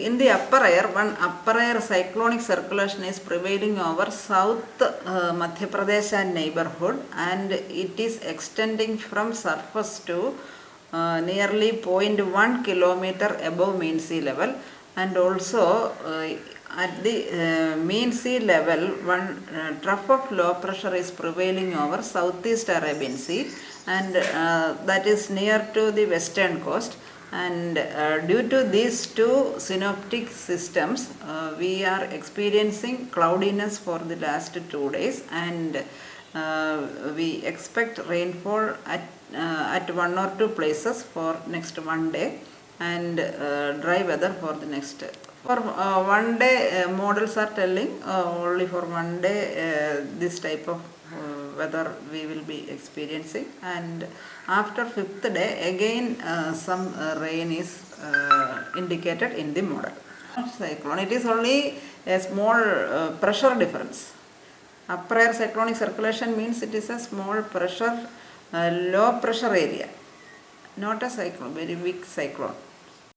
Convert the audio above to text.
in the upper air, one upper air cyclonic circulation is prevailing over South Madhya Pradesh and neighborhood, and it is extending from surface to nearly 0.1 kilometer above mean sea level, and also at the mean sea level, one trough of low pressure is prevailing over Southeast Arabian Sea, and that is near to the western coast. And due to these two synoptic systems, we are experiencing cloudiness for the last 2 days, and we expect rainfall at 1 or 2 places for next 1 day, and dry weather for the next. For 1 day, models are telling only for 1 day this type of weather we will be experiencing, and after 5th day again some rain is indicated in the model. Cyclone, it is only a small pressure difference. Upper air cyclonic circulation means it is a small pressure, low pressure area, not a cyclone, very weak cyclone.